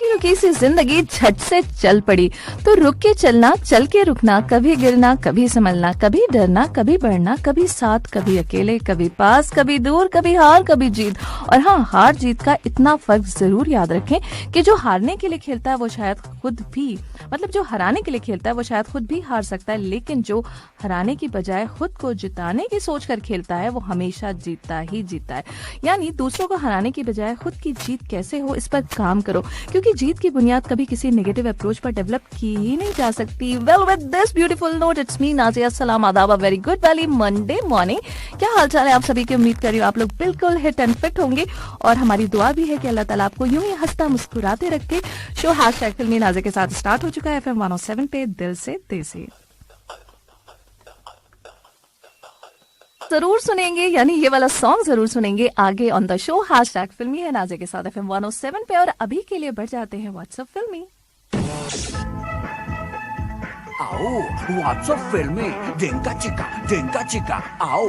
रुकी रुकी सी जिंदगी झट से चल पड़ी, तो रुक के चलना, चल के रुकना, कभी गिरना, कभी संभलना, कभी डरना, कभी बढ़ना, कभी साथ, कभी अकेले, कभी पास, कभी दूर, कभी हार, कभी जीत। और हाँ, हार जीत का इतना फर्क जरूर याद रखें कि जो हारने के लिए खेलता है वो शायद खुद भी, मतलब जो हराने के लिए खेलता है वो शायद खुद भी हार सकता है, लेकिन जो हराने की बजाय खुद को जिताने की सोच कर खेलता है वो हमेशा जीतता ही जीतता है। यानी दूसरों को हराने की बजाय खुद की जीत कैसे हो इस पर काम करो, क्योंकि जीत की बुनियाद कभी किसी नेगेटिव अप्रोच पर डेवलप की ही नहीं जा सकती। Well, with this beautiful note, it's me Nazia, सलाम आदाब, अ वेरी गुड वाली मंडे मॉर्निंग। क्या हाल चाल है आप सभी की? उम्मीद कर रही हूँ आप लोग बिल्कुल हिट एंड फिट होंगे, और हमारी दुआ भी है कि अल्लाह ताला आपको यूं ही हंसता मुस्कुराते रखे। शो #फिल्मी नाज़िया के साथ स्टार्ट हो चुका है FM 107 पे, दिल से देसी। जरूर सुनेंगे, यानी ये वाला सॉन्ग जरूर सुनेंगे आगे ऑन द शो। #फिल्मी है नाज़िया के साथ FM 107 पे, और अभी के लिए बढ़ जाते हैं व्हाट्सएप फिल्मी। आओ व्हाट्सएप फिल्मी, देंका चिका आओ।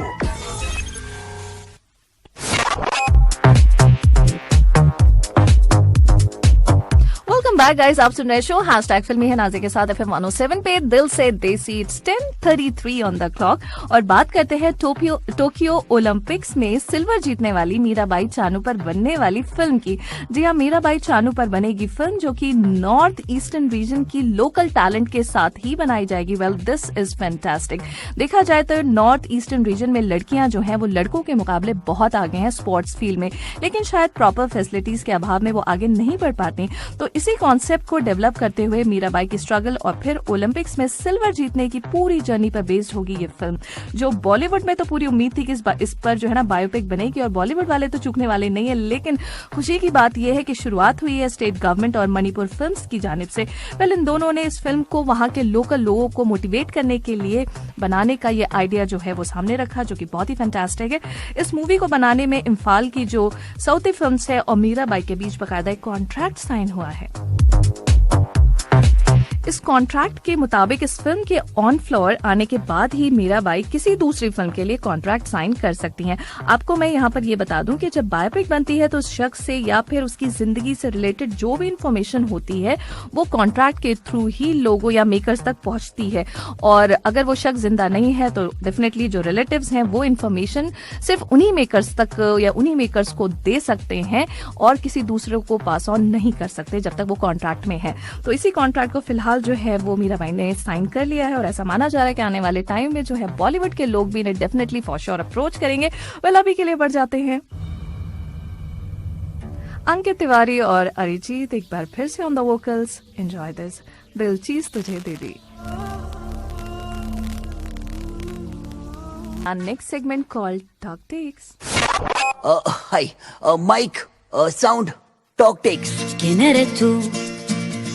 वेलकम बैक गाइस, आप सुन रहे शो #फिल्मी है नाज़िया के साथ FM 107 पे, दिल से देसी। इट्स 10:33 ऑन द क्लॉक, और बात करते हैं टोक्यो ओलंपिक्स में सिल्वर जीतने वाली मीराबाई चानू पर बनने वाली फिल्म की। जी हाँ, मीराबाई चानू पर बनेगी फिल्म, जो कि नॉर्थ ईस्टर्न रीजन की लोकल टैलेंट के साथ ही बनाई जाएगी। Well, this is fantastic. देखा जाए तो नॉर्थ ईस्टर्न रीजन में लड़कियां जो हैं वो लड़कों के मुकाबले बहुत आगे हैं स्पोर्ट्स फील्ड में, लेकिन शायद प्रॉपर फैसिलिटीज के अभाव में वो आगे नहीं बढ़ पाती। तो इसी कॉन्सेप्ट को डेवलप करते हुए मीराबाई की स्ट्रगल और फिर ओलंपिक्स में सिल्वर जीतने की पूरी जर्नी पर बेस्ड होगी ये फिल्म, जो बॉलीवुड में तो पूरी उम्मीद थी कि इस पर जो है ना बायोपिक बनेगी, और बॉलीवुड वाले तो चूकने वाले नहीं है। लेकिन खुशी की बात यह है कि शुरुआत हुई है स्टेट गवर्नमेंट और मणिपुर फिल्म्स की जानिब से। पहले इन दोनों ने इस फिल्म को वहां के लोकल लोगों को मोटिवेट करने के लिए बनाने का ये आइडिया जो है वो सामने रखा, जो कि बहुत ही फैंटास्टिक है। इस मूवी को बनाने में इम्फाल की जो साउथी फिल्म्स है और मीराबाई के बीच बकायदा एक कॉन्ट्रैक्ट साइन हुआ है। इस कॉन्ट्रैक्ट के मुताबिक इस फिल्म के ऑन फ्लोर आने के बाद ही मीराबाई किसी दूसरी फिल्म के लिए कॉन्ट्रैक्ट साइन कर सकती हैं। आपको मैं यहाँ पर ये बता दूं कि जब बायोपिक बनती है तो उस शख्स से या फिर उसकी जिंदगी से रिलेटेड जो भी इंफॉर्मेशन होती है वो कॉन्ट्रैक्ट के थ्रू ही लोगों या मेकर्स तक पहुंचती है, और अगर वो शख्स जिंदा नहीं है तो डेफिनेटली जो रिलेटिव्स हैं वो इन्फॉर्मेशन सिर्फ उन्हीं मेकर्स तक या उन्हीं मेकर्स को दे सकते हैं, और किसी दूसरे को पास ऑन नहीं कर सकते जब तक वो कॉन्ट्रैक्ट में है। तो इसी कॉन्ट्रैक्ट को फिलहाल जो है वो मीराबाई ने साइन कर लिया है, और ऐसा माना जा रहा है कि आने वाले टाइम में जो है बॉलीवुड के लोग भी इन्हें डेफिनेटली फॉर श्योर अप्रोच करेंगे। वेल, अभी के लिए बढ़ जाते हैं अंकित तिवारी और अरिजीत एक बार फिर से on the vocals. Enjoy this, दिल चीज तुझे दे दी। Next segment called talk texts. Hi mic sound talk texts. ¿Quién eres tú?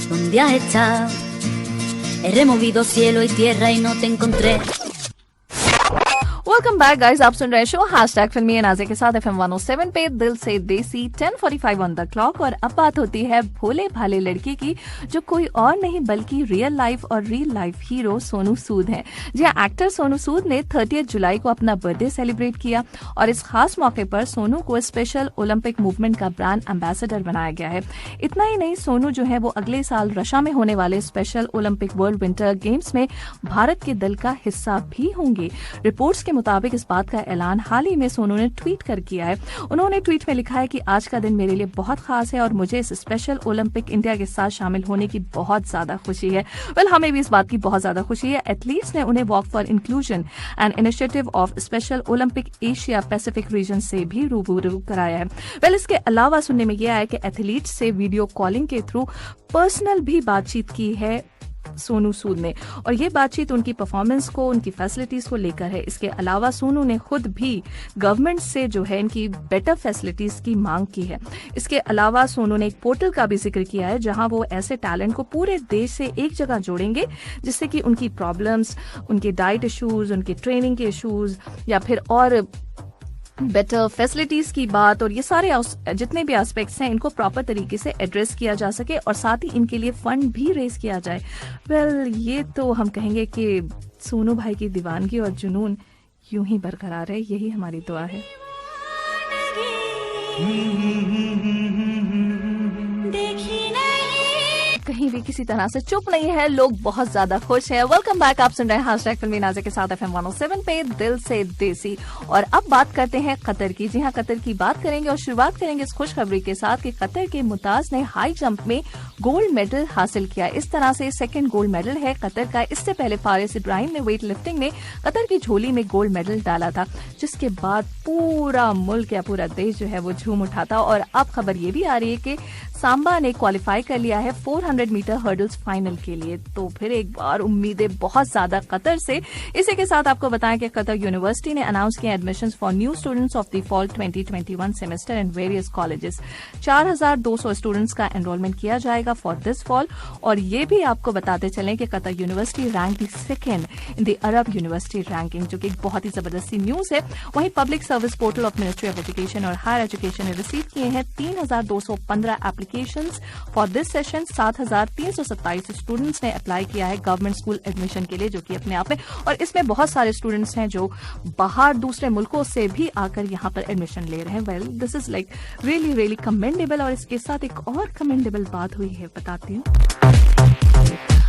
¿Dónde has estado? He removido cielo y tierra y no te encontré. Welcome back guys, आप सुन रहे हैं show #फिल्मी है नाज़िया के साथ FM 107 पे, दिल से देसी। 10:45 ऑन द क्लॉक, और अब बात होती है भोले भाले लड़के की, जो कोई और नहीं बल्कि रियल लाइफ और real life hero Sonu Sood हैं। जी हाँ, एक्टर सोनू सूद ने 30 जुलाई को अपना बर्थडे सेलिब्रेट किया, और इस खास मौके पर सोनू को स्पेशल ओलंपिक मूवमेंट का ब्रांड एम्बेसडर बनाया गया है। इतना ही नहीं, सोनू जो है वो अगले साल रशिया में होने वाले special Olympic world winter games में भारत के दल का हिस्सा भी होंगे। रिपोर्ट्स के मुताबिक इस बात का ऐलान हाल ही में सोनू ने ट्वीट कर किया है। उन्होंने ट्वीट में लिखा है कि आज का दिन मेरे लिए बहुत खास है, और मुझे इस स्पेशल ओलंपिक इंडिया के साथ शामिल होने की बहुत ज्यादा खुशी है। वेल, हमें भी इस बात की बहुत ज्यादा खुशी है। एथलीट्स ने उन्हें walk for inclusion and initiative of special Olympic Asia Pacific region से भी रूबरू कराया है। वेल, इसके अलावा सुनने में यह आया कि एथलीट्स से वीडियो कॉलिंग के थ्रू पर्सनल भी बातचीत की है सोनू सूद ने, और ये बातचीत उनकी परफॉर्मेंस को, उनकी फैसिलिटीज को लेकर है। इसके अलावा सोनू ने खुद भी गवर्नमेंट से जो है इनकी बेटर फैसिलिटीज की मांग की है। इसके अलावा सोनू ने एक पोर्टल का भी जिक्र किया है, जहां वो ऐसे टैलेंट को पूरे देश से एक जगह जोड़ेंगे, जिससे कि उनकी प्रॉब्लम्स, उनके डाइट इश्यूज, उनके ट्रेनिंग के इश्यूज, या फिर और बेटर फैसिलिटीज की बात, और ये सारे जितने भी एस्पेक्ट्स हैं इनको प्रॉपर तरीके से एड्रेस किया जा सके, और साथ ही इनके लिए फंड भी रेज किया जाए। वेल, ये तो हम कहेंगे कि सोनू भाई की दीवानगी और जुनून यूं ही बरकरार है, यही हमारी दुआ है। देखी नहीं कहीं भी किसी तरह से चुप नहीं है, लोग बहुत ज्यादा खुश है। वेलकम बैक, आप सुन रहे हैं हैशटैग फिल्मी नाज़िया के साथ FM 107 पे दिल से देसी। और अब बात करते हैं कतर की। जी हाँ, कतर की बात करेंगे और शुरुआत करेंगे इस खुशखबरी के साथ कि कतर के मुमताज ने हाई जंप में गोल्ड मेडल हासिल किया। इस तरह से सेकंड गोल्ड मेडल है कतर का। इससे पहले फारिस इब्राहिम ने वेट लिफ्टिंग में कतर की झोली में गोल्ड मेडल डाला था, जिसके बाद पूरा मुल्क या पूरा देश जो है वो झूम उठा था। और अब खबर ये भी आ रही है कि सांबा ने क्वालिफाई कर लिया है 400 मीटर हर्डल्स फाइनल के लिए। तो फिर एक बार उम्मीदें बहुत ज्यादा कतर से। इसी के साथ आपको बताएं कि कतर यूनिवर्सिटी ने अनाउंस किया admissions for new students of the fall 2021 semester in various colleges. 4200 students का एनरोलमेंट किया जाएगा फॉर दिस फॉल। और ये भी आपको बताते चलें कि Qatar university rank the second in the Arab university ranking, जो कि एक बहुत ही जबरदस्ती न्यूज है। वहीं public service portal of ministry of education और हायर एजुकेशन ने रिसीव किए हैं 3215 applications for this session. 7327 students ने अप्लाई किया है गवर्नमेंट स्कूल एडमिशन के लिए, जो कि अपने आप में, और इसमें बहुत सारे स्टूडेंट्स हैं जो बाहर दूसरे मुल्कों से भी आकर यहाँ पर एडमिशन ले रहे हैं। Well, this is like really really commendable. और इसके साथ एक और कमेंडेबल बात हुई है, बताती हूँ।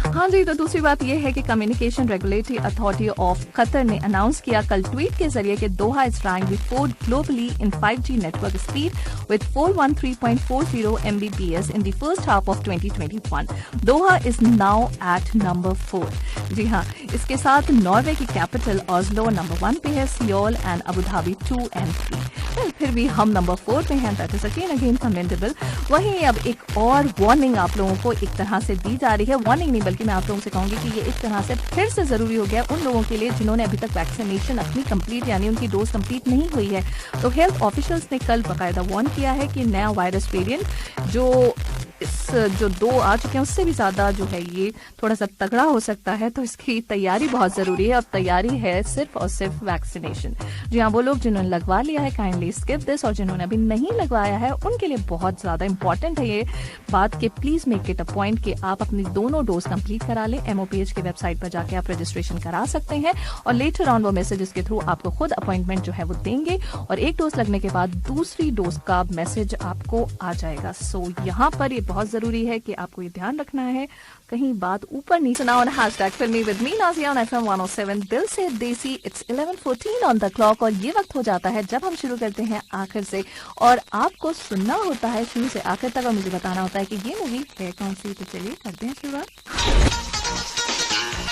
हाँ जी, तो दूसरी बात यह है कि communication regulatory authority of Qatar ने अनाउंस किया कल ट्वीट के जरिए कि Doha is rank the fourth globally in 5G network speed with 413.40 Mbps in the first half of 2021। Doha is now at number 4। जी हाँ, इसके साथ नॉर्वे की कैपिटल ऑस्लो नंबर 1 पे है, सियोल एंड अबू धाबी 2 और 3। फिर भी हम नंबर 4 पे हैं, दैट इज अगेन कमेंडेबल। वहीं अब एक और वार्निंग आप लोगों को एक तरह से दी जा रही है। वार्निंग नहीं बल्कि मैं आप लोगों से कहूंगी कि ये एक तरह से फिर से जरूरी हो गया उन लोगों के लिए जिन्होंने अभी तक वैक्सीनेशन अपनी कंप्लीट यानी उनकी डोज कंप्लीट नहीं हुई है। तो हेल्थ ऑफिशियल्स ने कल बाकायदा वार्न किया है कि नया वायरस वेरिएंट जो 2 आ चुके हैं उससे भी ज्यादा जो है ये थोड़ा सा तगड़ा हो सकता है। तो इसकी तैयारी बहुत जरूरी है और तैयारी है सिर्फ और सिर्फ वैक्सीनेशन। जी हाँ, वो लोग जिन्होंने लगवा लिया है काइंडली स्किप दिस, और जिन्होंने अभी नहीं लगवाया है उनके लिए बहुत ज्यादा इंपॉर्टेंट है ये बात कि please make it a point कि आप अपनी दोनों डोज कंप्लीट करा लें। MOPH की वेबसाइट पर जाके आप रजिस्ट्रेशन करा सकते हैं और लेटर ऑन वो मैसेजेस के थ्रू आपको खुद अपॉइंटमेंट जो है वो देंगे और एक डोज लगने के बाद दूसरी डोज का मैसेज आपको आ जाएगा। सो यहाँ पर ये बहुत जरूरी है कि आपको ये ध्यान रखना है कहीं बात ऊपर नहीं सुना। ऑन हैशटैग फिल्मी with me Nazia on FM 107 दिल से देसी। इट्स 11:14 ऑन द क्लॉक और ये वक्त हो जाता है जब हम शुरू करते हैं आखिर से, और आपको सुनना होता है शुरू से आखिर तक और मुझे बताना होता है कि ये मूवी है कौन सी। तो चलिए करते हैं शुरुआत।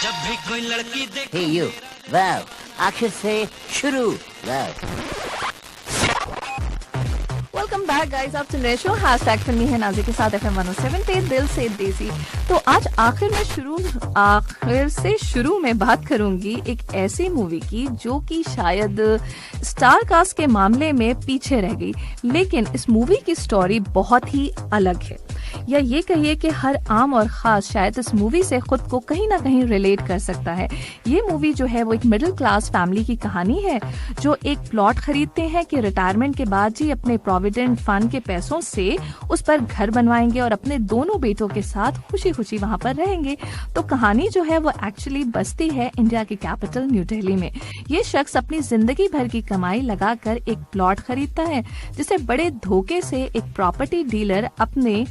जब भी कोई लड़की देखे Hey you, वाव, आखिर से शुरू, वाव। वेलकम बैक गाइस, आप सुन रहे शो हैशटैग फिल्मी है नाज़िया के साथ FM 107 पे दिल से देसी। तो आज आखिर से शुरू में बात करूंगी एक ऐसी मूवी की जो कि शायद स्टार कास्ट के मामले में पीछे रह गई, लेकिन इस मूवी की स्टोरी बहुत ही अलग है, या ये कहिए कि हर आम और खास शायद इस मूवी से खुद को कहीं ना कहीं रिलेट कर सकता है। ये मूवी जो है वो एक मिडिल क्लास फैमिली की कहानी है जो एक प्लॉट खरीदते हैं कि रिटायरमेंट के बाद जी अपने प्रोविडेंट फंड के पैसों से उस पर घर बनवाएंगे और अपने दोनों बेटों के साथ खुशी खुशी वहां पर रहेंगे। तो कहानी जो है वो एक्चुअली बसती है इंडिया की कैपिटल न्यू दिल्ली में। ये शख्स अपनी जिंदगी भर की कमाई लगाकर एक प्लॉट खरीदता है जिसे बड़े धोखे से एक प्रॉपर्टी डीलर अपने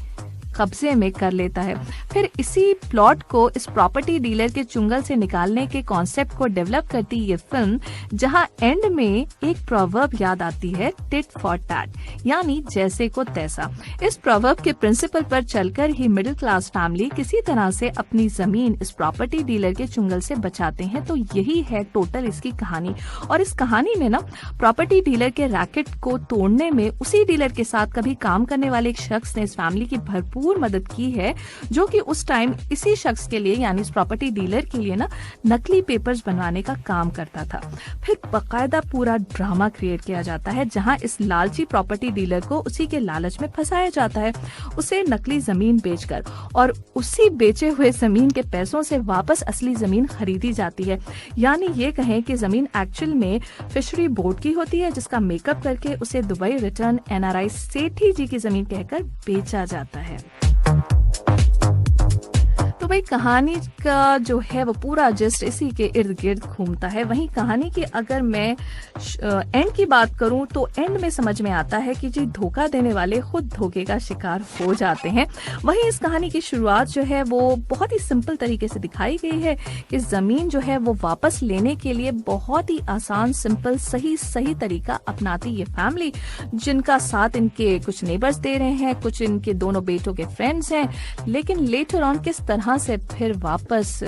कब्जे में कर लेता है। फिर इसी प्लॉट को इस प्रॉपर्टी डीलर के चुंगल से निकालने के कॉन्सेप्ट को डेवलप करती ये फिल्म, जहां एंड में एक प्रोवर्ब याद आती है, टिट फॉर टैट, यानी जैसे को तैसा। इस प्रोवर्ब के प्रिंसिपल पर चलकर ही मिडिल क्लास फैमिली किसी तरह से अपनी जमीन इस प्रॉपर्टी डीलर के चुंगल से बचाते हैं। तो यही है टोटल इसकी कहानी। और इस कहानी में ना प्रॉपर्टी डीलर के रैकेट को तोड़ने में उसी डीलर के साथ कभी काम करने वाले एक शख्स ने इस फैमिली की भरपूर मदद की है, जो कि उस टाइम इसी शख्स के लिए यानी इस प्रॉपर्टी डीलर के लिए ना नकली पेपर्स बनवाने का काम करता था। फिर बकायदा पूरा ड्रामा क्रिएट किया जाता है जहां इस लालची प्रॉपर्टी डीलर को उसी के लालच में फंसाया जाता है, उसे नकली जमीन बेचकर, और उसी बेचे हुए जमीन के पैसों से वापस असली जमीन खरीदी जाती है। यानी ये कहें कि जमीन एक्चुअल में फिशरी बोर्ड की होती है जिसका मेकअप करके उसे दुबई रिटर्न NRI सेठी जी की जमीन कहकर बेचा जाता है। तो भाई कहानी का जो है वो पूरा जस्ट इसी के इर्द गिर्द घूमता है। वहीं कहानी की अगर मैं एंड की बात करूं तो एंड में समझ में आता है कि जी धोखा देने वाले खुद धोखे का शिकार हो जाते हैं। वहीं इस कहानी की शुरुआत जो है वो बहुत ही सिंपल तरीके से दिखाई गई है कि जमीन जो है वो वापस लेने के लिए बहुत ही आसान, सिंपल, सही तरीका अपनाती ये फैमिली, जिनका साथ इनके कुछ नेबर्स दे रहे हैं, कुछ इनके दोनों बेटों के फ्रेंड्स हैं। लेकिन लेटर ऑन किस तरह से फिर वापस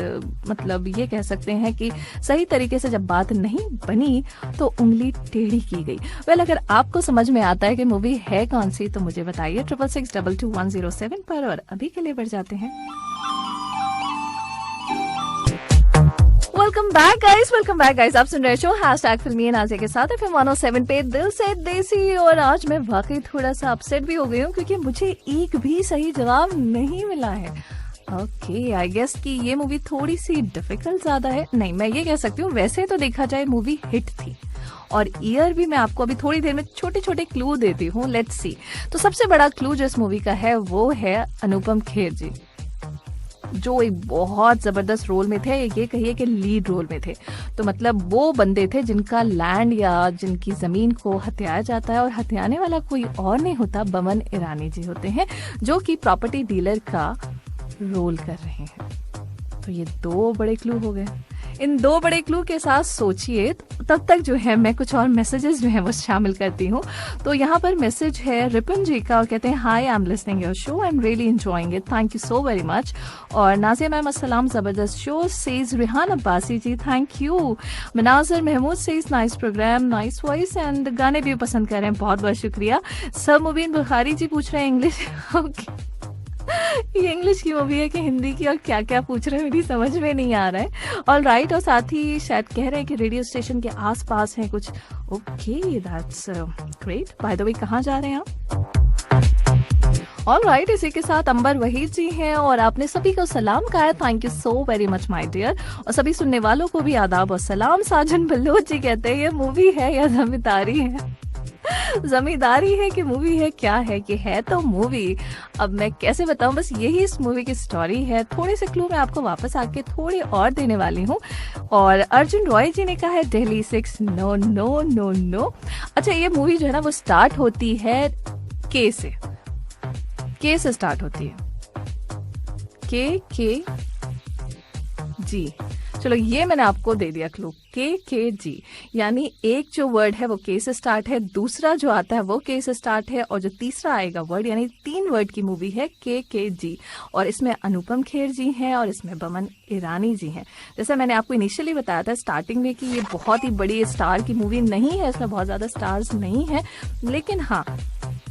मतलब ये कह सकते हैं कि सही तरीके से जब बात नहीं बनी तो उंगली टेढ़ी की गई। वेल, अगर आपको समझ में आता है कि मूवी है कौन सी तो मुझे बताइए 66622107 पर। और अभी के लिए बढ़ जाते हैं। वेलकम बैक गाइस, आप सुन रहे शो #फिल्मी नाज़िया के साथ FM 107 पे दिल से देसी। और आज मैं वाकई थोड़ा सा अपसेट भी हो गई हूँ क्योंकि मुझे एक भी सही जवाब नहीं मिला है। ओके, आई गेस कि ये मूवी थोड़ी सी डिफिकल्ट ज्यादा है। नहीं, मैं ये कह सकती हूँ वैसे तो देखा जाए मूवी हिट थी, और ईयर भी मैं आपको अभी थोड़ी देर में छोटे छोटे क्लू देती हूँ। Let's see. तो सबसे बड़ा क्लू जो इस मूवी का है वो है अनुपम खेर जी, जो एक बहुत जबरदस्त रोल में थे, ये कहिए कि लीड रोल में थे। तो मतलब वो बंदे थे जिनका लैंड या जिनकी जमीन को हथियाया जाता है, और हथियाने वाला कोई और नहीं होता, बमन ईरानी जी होते हैं, जो कि प्रॉपर्टी डीलर का रोल कर रहे हैं। तो ये दो बड़े क्लू हो गए। इन दो बड़े क्लू के साथ सोचिए, तब तक जो है मैं कुछ और मैसेजेस जो है वो शामिल करती हूँ। तो यहाँ पर मैसेज है रिपन जी का, और कहते हैं hi, I am listening your show, I am really enjoying it, thank you so very much. और नाज़िया मैम अस्सलाम, जबरदस्त show, says Rihan Abbasi ji, thank you. Manazar Mahmood says nice programme, nice voice, and गाने भी पसंद कर रहे हैं, बहुत बहुत शुक्रिया। सब मुबीन बुखारी जी पूछ रहे हैं इंग्लिश। ओके, ये इंग्लिश की मूवी है कि हिंदी की, और क्या क्या पूछ रहे हैं मेरी समझ में नहीं आ रहा है। ऑल राइट, और साथ ही शायद कह रहे हैं कि रेडियो स्टेशन के आसपास है कुछ। Okay, that's great. By the way, कहाँ जा रहे हैं आप? ऑल राइट, इसी के साथ अंबर वहीद जी हैं, और आपने सभी को सलाम कहा है, thank you so very much my dear. और सभी सुनने वालों को भी आदाब और सलाम। साजन बल्लोच जी कहते हैं ये मूवी है या जमींदारी है? जमींदारी है कि मूवी है, क्या है कि है तो मूवी। अब मैं कैसे बताऊं, बस यही इस मूवी की स्टोरी है। थोड़े से क्लू मैं आपको वापस आके थोड़े और देने वाली हूँ। और अर्जुन रॉय जी ने कहा है Delhi 6, no no no no. अच्छा, ये मूवी जो है ना वो स्टार्ट होती है के से स्टार्ट होती है, के जी। चलो, ये मैंने आपको दे दिया क्लू, के जी, यानी एक जो वर्ड है वो के से स्टार्ट है, दूसरा जो आता है वो के से स्टार्ट है, और जो तीसरा आएगा वर्ड, यानी 3 वर्ड की मूवी है के जी। और इसमें अनुपम खेर जी हैं और इसमें बमन ईरानी जी हैं। जैसे मैंने आपको इनिशियली बताया था स्टार्टिंग में कि ये बहुत ही बड़ी स्टार की मूवी नहीं है, इसमें बहुत ज्यादा स्टार्स नहीं है, लेकिन हाँ,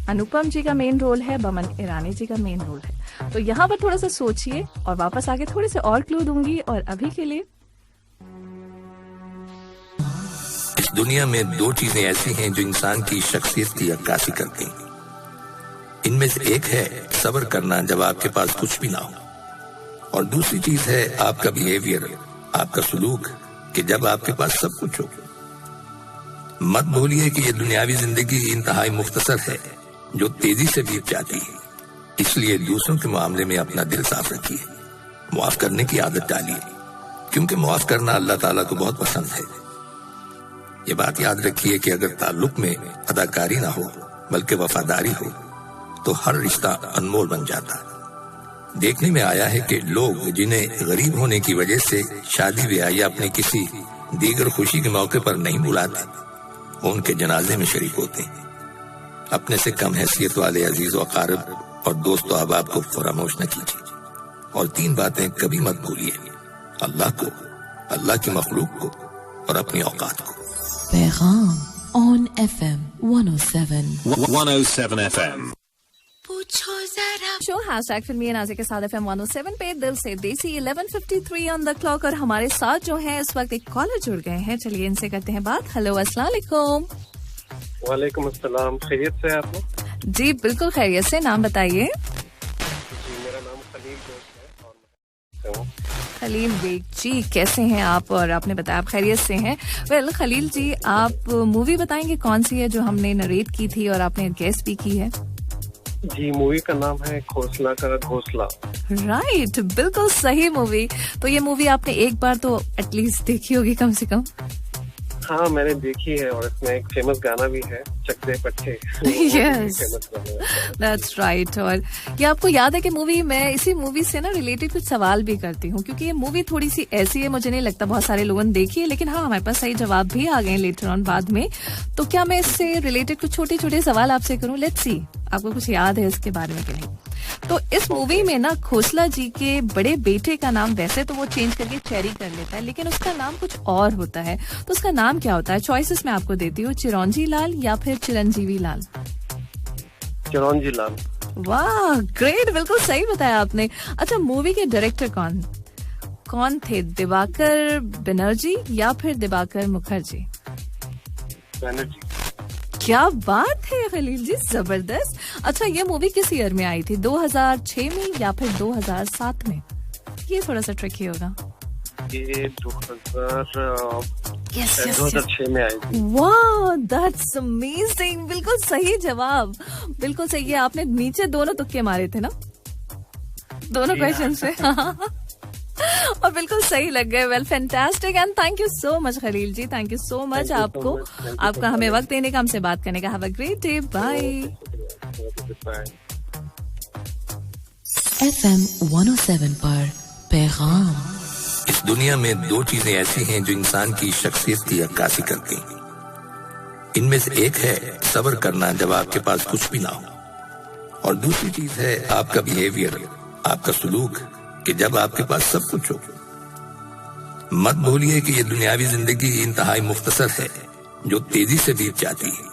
अनुपम जी का मेन रोल है, बमन ईरानी जी का मेन रोल है। तो यहाँ पर थोड़ा सा सोचिए और वापस आके थोड़े से और क्लू दूंगी। और अभी के लिए, इस दुनिया में 2 चीजें ऐसी हैं जो इंसान की शख्सियत की अक्कासी करती हैं। इनमें से एक है सब्र करना जब आपके पास कुछ भी ना हो, और दूसरी चीज है आपका बिहेवियर, आपका सुलूक, कि जब आपके पास सब कुछ हो। मत भूलिए कि ये दुनियावी जिंदगी इंतहाई मुख्तसर है जो तेजी से बीत जाती है। इसलिए दूसरों के मामले में अपना दिल साफ रखिए, मुआफ करने की आदत डालिए, क्योंकि मुआफ करना अल्लाह ताला को बहुत पसंद है। ये बात याद रखिए कि अगर ताल्लुक में अदाकारी ना हो बल्कि वफादारी हो तो हर रिश्ता अनमोल बन जाता है। देखने में आया है कि लोग जिन्हें गरीब होने की वजह से शादी ब्याह या अपनी किसी दीगर खुशी के मौके पर नहीं बुलाते, वो उनके जनाजे में शरीक होते हैं। अपने से कम हैसियत वाले अजीज व अकारिब और दोस्त व अहबाब को फरामोश न कीजिए। और 3 बातें कभी मत भूलिए, अल्लाह को, अल्लाह की मखलूक को और अपनी औकात को। पैगाम ऑन FM 107 FM। पूछो जरा शो #फिल्मी नाज़िया के साथ FM 107 पे दिल से देसी 11:53 ऑन द क्लॉक। और हमारे साथ जो है इस वक्त एक कॉलर जुड़ गए हैं, चलिए इनसे करते हैं बात। हेलो, अस्सलाम वालेकुम। वालेकुम अस्सलाम, खैरियत से आप लोग? जी बिल्कुल खैरियत से, नाम बताइए। जी, मेरा नाम खलील बेग है और खलील बेग जी, कैसे हैं आप? और आपने बताया आप खैरियत से हैं। वेल खलील जी, आप मूवी बताएंगे कौन सी है जो हमने नरेट की थी और आपने गेस भी की है? जी, मूवी का नाम है घोंसला का घोंसला। राइट, बिल्कुल सही मूवी। तो ये मूवी आपने एक बार तो एटलीस्ट देखी होगी कम से कम। हाँ, मैंने देखी है और इसमें एक फेमस गाना भी है, चक दे पट्टे। Yes, that's right. और ये आपको याद है कि मूवी, मैं इसी मूवी से ना रिलेटेड कुछ सवाल भी करती हूँ, क्योंकि ये मूवी थोड़ी सी ऐसी है, मुझे नहीं लगता बहुत सारे लोगों ने देखी है, लेकिन हाँ, हमारे पास सही जवाब भी आ गए लेटर ऑन बाद में। तो क्या मैं इससे रिलेटेड कुछ छोटे छोटे सवाल आपसे करूँ? लेट्स सी आपको कुछ याद है इसके बारे में कि नहीं। तो इस मूवी में ना खोसला जी के बड़े बेटे का नाम वैसे तो वो चेंज करके चेरी कर लेता है, लेकिन उसका नाम कुछ और होता है। तो उसका नाम क्या होता है? चॉइसेस मैं आपको देती हूँ, चिरंजी लाल या फिर चिरंजीवी लाल। चिरंजी लाल। वाह, ग्रेट, बिल्कुल सही बताया आपने। अच्छा, मूवी के डायरेक्टर कौन थे? दिवाकर बनर्जी या फिर दिवाकर मुखर्जी? बनर्जी। क्या बात है खलील जी, जबरदस्त। अच्छा, ये मूवी किस ईयर में आई थी? 2006 में या फिर 2007 में? ये थोड़ा सा ट्रिकी होगा। ये 2006 में आई थी। वाह, दैट्स अमेजिंग, बिल्कुल सही जवाब, बिल्कुल सही है। आपने नीचे दोनों तुक्के मारे थे ना, दोनों क्वेश्चन से। और बिल्कुल सही लग गए। Well, fantastic, and thank you so much Khalil ji, thank you so much आपको, आपका हमें वक्त देने का, हमसे बात करने का। Have a great day, bye. FM 107 पर पैगाम। इस दुनिया में दो चीजें ऐसी हैं जो इंसान की शख्सियत की अक्कासी करती हैं। इनमें से एक है सब्र करना जब आपके पास कुछ भी ना हो, और दूसरी चीज है आपका बिहेवियर, आपका सलूक, कि जब आपके पास सब कुछ हो। मत भूलिए कि ये दुनियावी जिंदगी इंतहाई मुख्तसर है, जो तेजी से बीत जाती है।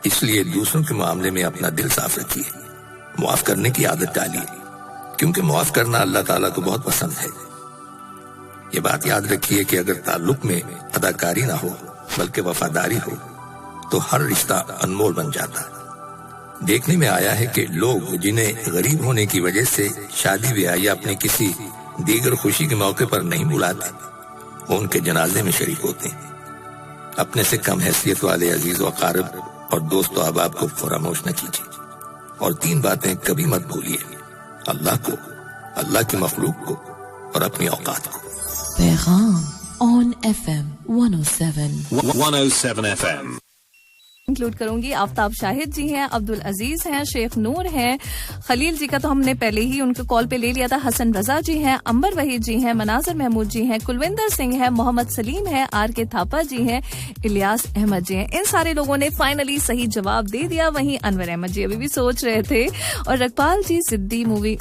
इसलिए दूसरों के मामले में अपना दिल साफ रखिए, मुआफ करने की आदत डालिए, क्योंकि मुआफ करना अल्लाह ताला को बहुत पसंद है। ये बात याद रखिए कि अगर ताल्लुक में अदाकारी ना हो बल्कि वफादारी हो तो हर रिश्ता अनमोल बन जाता है। देखने में आया है कि लोग जिन्हें गरीब होने की वजह से शादी ब्याह या अपनी किसी दीगर खुशी के मौके पर नहीं बुलाते, वो उनके जनाजे में शरीक होते हैं। अपने से कम हैसियत वाले अजीज व अकारिब और दोस्त व अहबाब को फरामोश न कीजिए। और 3 बातें कभी मत भूलिए, अल्लाह को, अल्लाह की मखलूक को और अपनी औकात को। पैगाम ऑन FM 107 FM इंक्लूड करूंगी। आफ्ताब शाहिद जी हैं, अब्दुल अजीज हैं, शेख नूर हैं, खलील जी का तो हमने पहले ही उनको कॉल पे ले लिया था, हसन रजा जी हैं, अंबर वहीद जी हैं, मनाजर महमूद जी हैं, कुलविंदर सिंह हैं, मोहम्मद सलीम हैं, आर के थापा जी हैं, इलियास अहमद जी हैं। इन सारे लोगों ने फाइनली सही जवाब दे दिया। वहीं अनवर अहमद जी अभी भी सोच रहे थे, और रकपाल जी सिद्दी मूवी,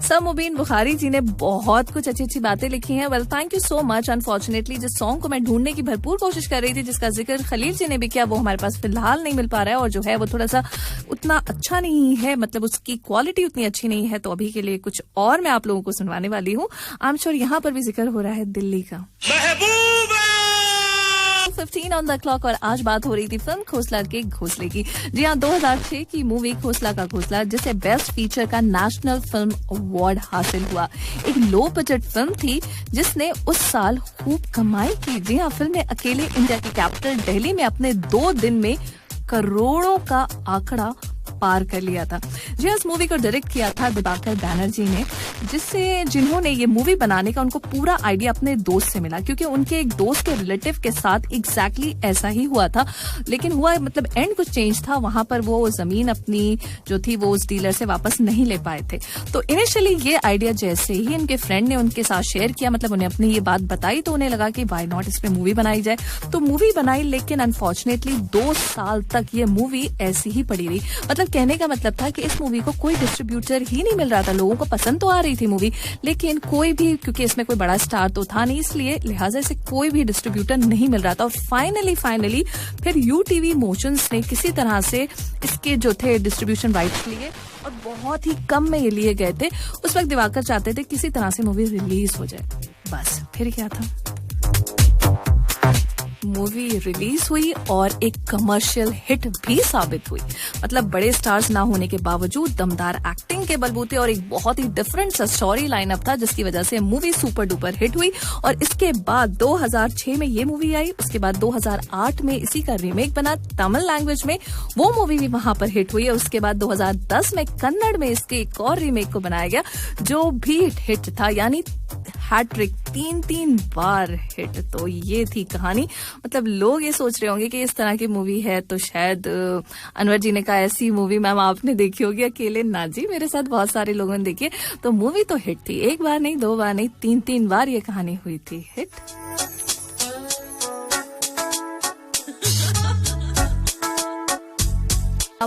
सर मुबीन बुखारी जी ने बहुत कुछ अच्छी अच्छी बातें लिखी हैं। Well, thank you so much. Unfortunately जिस सॉन्ग को मैं ढूंढने की भरपूर कोशिश कर रही थी, जिसका जिक्र खलील जी ने भी किया, वो हमारे पास फिलहाल नहीं मिल पा रहा है, और जो है वो थोड़ा सा उतना अच्छा नहीं है, मतलब उसकी क्वालिटी उतनी अच्छी नहीं है। तो अभी के लिए कुछ और मैं आप लोगों को सुनवाने वाली हूँ। आई एम श्योर यहाँ पर भी जिक्र हो रहा है दिल्ली का। 15 ऑन द क्लॉक, और आज बात हो रही थी फिल्म खोसला के घोंसले की। जी हाँ, 2006 की मूवी खोसला का घोंसला, जिसे बेस्ट फीचर का नेशनल फिल्म अवार्ड हासिल हुआ। एक लो बजट फिल्म थी जिसने उस साल खूब कमाई की। जी हाँ, फिल्म ने अकेले इंडिया की कैपिटल दिल्ली में अपने 2 दिन में करोड़ों का आंकड़ा पार कर लिया था। जी, इस मूवी को डायरेक्ट किया था दिवाकर बैनर्जी ने, जिन्होंने ये मूवी बनाने का उनको पूरा आइडिया अपने दोस्त से मिला, क्योंकि उनके एक दोस्त के रिलेटिव के साथ एग्जैक्टली ऐसा ही हुआ था। लेकिन हुआ मतलब एंड कुछ चेंज था, वहां पर वो जमीन अपनी जो थी वो उस डीलर से वापस नहीं ले पाए थे। तो इनिशियली ये आइडिया जैसे ही उनके फ्रेंड ने उनके साथ शेयर किया, मतलब उन्हें अपनी ये बात बताई, तो उन्हें लगा कि व्हाई नॉट इस पे मूवी बनाई जाए। तो मूवी बनाई, लेकिन अनफॉर्चुनेटली 2 साल तक ये मूवी ऐसी ही पड़ी रही। मतलब कहने का मतलब था कि इस मूवी को कोई डिस्ट्रीब्यूटर ही नहीं मिल रहा था। लोगों को पसंद तो आ रही थी मूवी, लेकिन कोई भी, क्योंकि इसमें कोई बड़ा स्टार तो था नहीं, इसलिए लिहाजा से कोई भी डिस्ट्रीब्यूटर नहीं मिल रहा था। और फाइनली फिर यूटीवी मोशंस ने किसी तरह से इसके जो थे डिस्ट्रीब्यूशन राइट्स लिए, और बहुत ही कम में ये लिए गए थे। उस वक्त दिवाकर चाहते थे किसी तरह से मूवी रिलीज हो जाए, बस। फिर क्या था, मूवी रिलीज हुई और एक कमर्शियल हिट भी साबित हुई। मतलब बड़े स्टार्स ना होने के बावजूद दमदार एक्टिंग के बलबूते और एक बहुत ही डिफरेंट सा स्टोरी लाइनअप था, जिसकी वजह से मूवी सुपर डुपर हिट हुई। और इसके बाद 2006 में ये मूवी आई, उसके बाद 2008 में इसी का रीमेक बना तमिल लैंग्वेज में, वो मूवी भी वहां पर हिट हुई। और उसके बाद 2010 में कन्नड़ में इसके एक और रीमेक को बनाया गया जो भी हिट था, यानी हैट्रिक, 3 बार हिट। तो ये थी कहानी। मतलब लोग ये सोच रहे होंगे कि इस तरह की मूवी है तो शायद अनवर जी ने कहा ऐसी मूवी मैम आपने देखी होगी अकेले। ना जी, मेरे साथ बहुत सारे लोगों ने देखी। तो मूवी तो हिट थी, एक बार नहीं, 2 बार नहीं, 3 बार ये कहानी हुई थी हिट।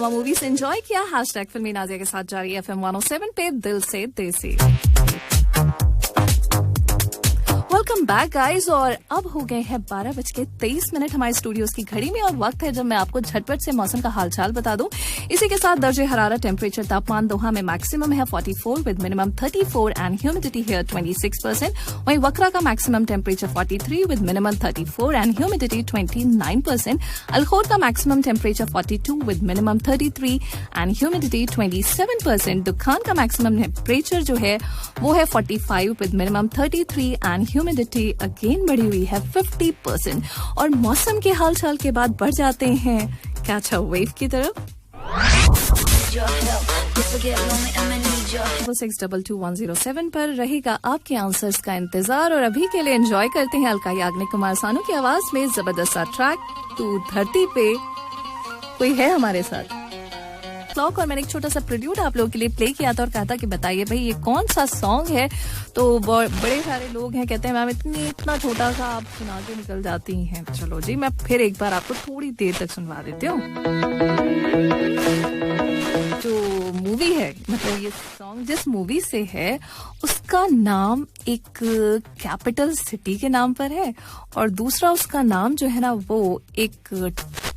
मूवी से एंजॉय किया। हैशटैग फिल्मी नाजिया के साथ जारी है FM 107 पे दिल से देसी। Welcome back guys. और अब हो गए हैं 12:23 हमारे स्टूडियोज की घड़ी में और वक्त है जब मैं आपको झटपट से मौसम का हालचाल बता दूं। इसी के साथ दर्जे हरारत टेम्परेचर तापमान दोहा में मैक्सिमम है 44 with minimum 34 and humidity here 26%। वहीं वक्रा का maximum temperature 43 with minimum 34 and humidity 29%। अलखोर का maximum temperature 42 with minimum 33 and humidity 27%। दुखान का मैक्सिमम टेम्परेचर जो है वो है 45 with minimum 33 and humidity again बढ़ी हुई है 50%। और मौसम के हालचाल के बाद बढ़ जाते हैं कैच अ वेव की तरफ। 622-107 पर रहेगा आपके आंसर्स का इंतजार। और अभी के लिए एंजॉय करते हैं अलका याग्निक कुमार सानू की आवाज में जबरदस्त सा ट्रैक तू धरती पे कोई है हमारे साथ क्लॉक। और मैंने एक छोटा सा प्रेल्यूड आप लोगों के लिए प्ले किया था और कहा था कि बताइए भाई ये कौन सा सॉन्ग है। तो बड़े सारे लोग हैं कहते हैं मैम इतना छोटा सा आप सुना के निकल जाती हैं। चलो जी, मैं फिर एक बार आपको थोड़ी देर तक सुनवा देती हूँ। जो मूवी है, मतलब ये सॉन्ग जिस मूवी से है उसका नाम एक कैपिटल सिटी के नाम पर है और दूसरा उसका नाम जो है ना वो एक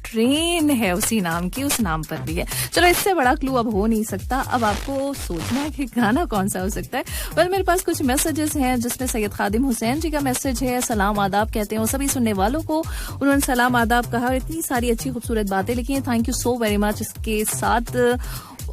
ट्रेन है उसी नाम की, उस नाम पर भी है। चलो इससे बड़ा क्लू अब हो नहीं सकता। अब आपको सोचना है कि गाना कौन सा हो सकता है। वेल मेरे पास कुछ मैसेजेस हैं जिसमें सैयद खादिम हुसैन जी का मैसेज है। सलाम आदाब कहते हैं सभी सुनने वालों को। उन्होंने सलाम आदाब कहा, इतनी सारी अच्छी खूबसूरत बातें लिखी हैं, thank you so very much. इसके साथ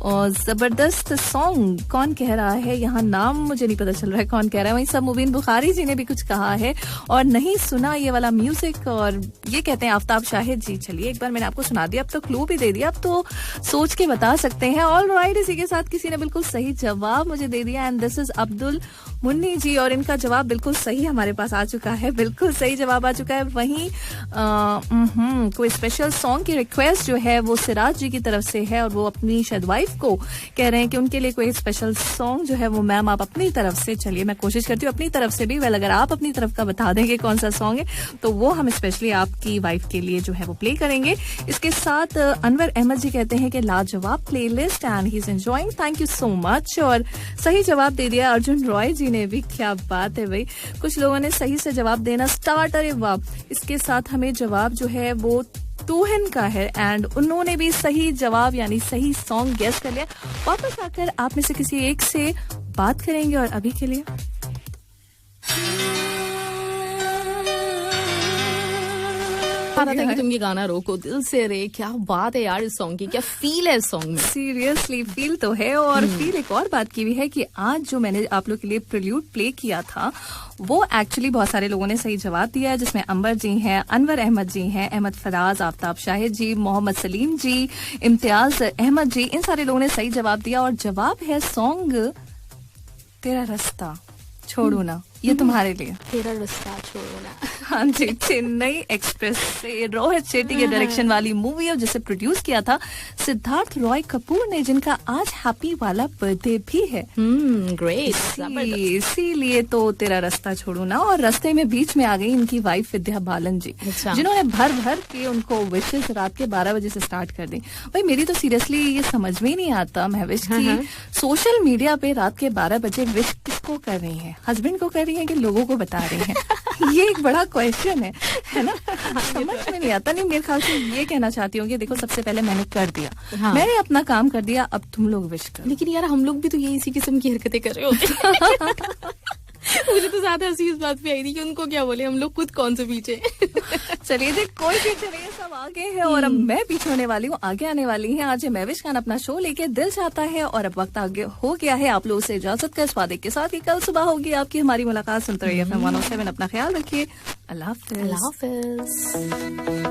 जबरदस्त सॉन्ग कौन कह रहा है, यहाँ नाम मुझे नहीं पता चल रहा है कौन कह रहा है। वहीं सब मुबीन बुखारी जी ने भी कुछ कहा है और नहीं सुना ये वाला म्यूजिक, और ये कहते हैं आफ्ताब शाहिद जी। चलिए एक बार मैंने आपको सुना दिया, अब तो क्लू भी दे दिया, अब तो सोच के बता सकते हैं। ऑल राइट, इसी के साथ किसी ने बिल्कुल सही जवाब मुझे दे दिया and this is Abdul Munni ji और इनका जवाब बिल्कुल सही हमारे पास आ चुका है, बिल्कुल सही जवाब आ चुका है। वहीं कोई स्पेशल सॉन्ग की रिक्वेस्ट जो है वो सिराज जी की तरफ से है और वो अपनी शायद वाइफ को कह रहे हैं कि उनके लिए कोई स्पेशल सॉन्ग जो है वो मैम आप अपनी तरफ से, चलिए मैं कोशिश करती हूँ अपनी तरफ से भी। वेल अगर आप अपनी तरफ का बता देंगे कौन सा सॉन्ग है तो वो हम स्पेशली आपकी वाइफ के लिए जो है वो प्ले करेंगे। इसके साथ अनवर अहमद जी कहते हैं कि लाजवाब playlist and he is enjoying, thank you so much. और सही जवाब दे दिया अर्जुन रॉय जी ने भी, क्या बात है भाई, कुछ लोगों ने सही से जवाब देना स्टार्ट। अरे वाह, इसके साथ हमें जवाब जो है वो टूहन का है एंड उन्होंने भी सही जवाब यानी सही सॉन्ग गेस कर लिया। वापस आकर आप में से किसी एक से बात करेंगे और अभी के लिए था कि तुम ये गाना रोको दिल से रे। क्या बात है यार इस सॉन्ग की, क्या फील है इस सॉन्ग में। सीरियसली फील तो है और फील एक और बात की भी है कि आज जो मैंने आप लोग के लिए प्रेल्यूड प्ले किया था वो एक्चुअली बहुत सारे लोगों ने सही जवाब दिया है, जिसमें अंबर जी हैं, अनवर अहमद जी हैं, अहमद फराज, आफ्ताब शाहिद जी, मोहम्मद सलीम जी, इम्तियाज अहमद जी, इन सारे लोगों ने सही जवाब दिया। और जवाब है सॉन्ग तेरा रास्ता छोड़ो ना, ये तुम्हारे लिए। तेरा रास्ता छोड़ो ना, हाँ जी, चेन्नई एक्सप्रेस से रोहित शेट्टी के डायरेक्शन वाली मूवी है जिसे प्रोड्यूस किया था सिद्धार्थ रॉय कपूर ने, जिनका आज हैप्पी वाला बर्थडे भी है। ग्रेट, इसीलिए तो तेरा रास्ता छोड़ो ना। और रास्ते में बीच में आ गई इनकी वाइफ विद्या बालन जी, जिन्होंने भर भर के उनको विशेष रात के 12 बजे से स्टार्ट कर दी। भाई मेरी तो सीरियसली ये समझ में नहीं आता महविश की सोशल मीडिया पे रात के 12 बजे विश किसको कर रही है, हस्बैंड को कर रही है कि लोगों को बता रही हैं? ये एक बड़ा क्वेश्चन है ना, समझ में नहीं आता। नहीं, मेरे ख्याल से ये कहना चाहती हूँ कि देखो सबसे पहले मैंने कर दिया, मैंने अपना काम कर दिया, अब तुम लोग विश करो। लेकिन यार हम लोग भी तो ये इसी किस्म की हरकतें कर रहे होते हैं। मुझे तो ज्यादा हंसी इस बात पे आई थी कि उनको क्या बोले, हम लोग खुद कौन से पीछे। चलिए जी, कोई पीछे नहीं है, सब आगे है और अब मैं पीछे होने वाली हूँ, आगे आने वाली है। आज महविश खान अपना शो लेके दिल चाहता है और अब वक्त आगे हो गया है आप लोगों से इजाजत का, इस वादे के साथ कि कल सुबह होगी आपकी हमारी मुलाकात। सुनते रहिए FM 107, अपना ख्याल रखिए, अल्लाह हाफिज। अल्लाह हाफिज।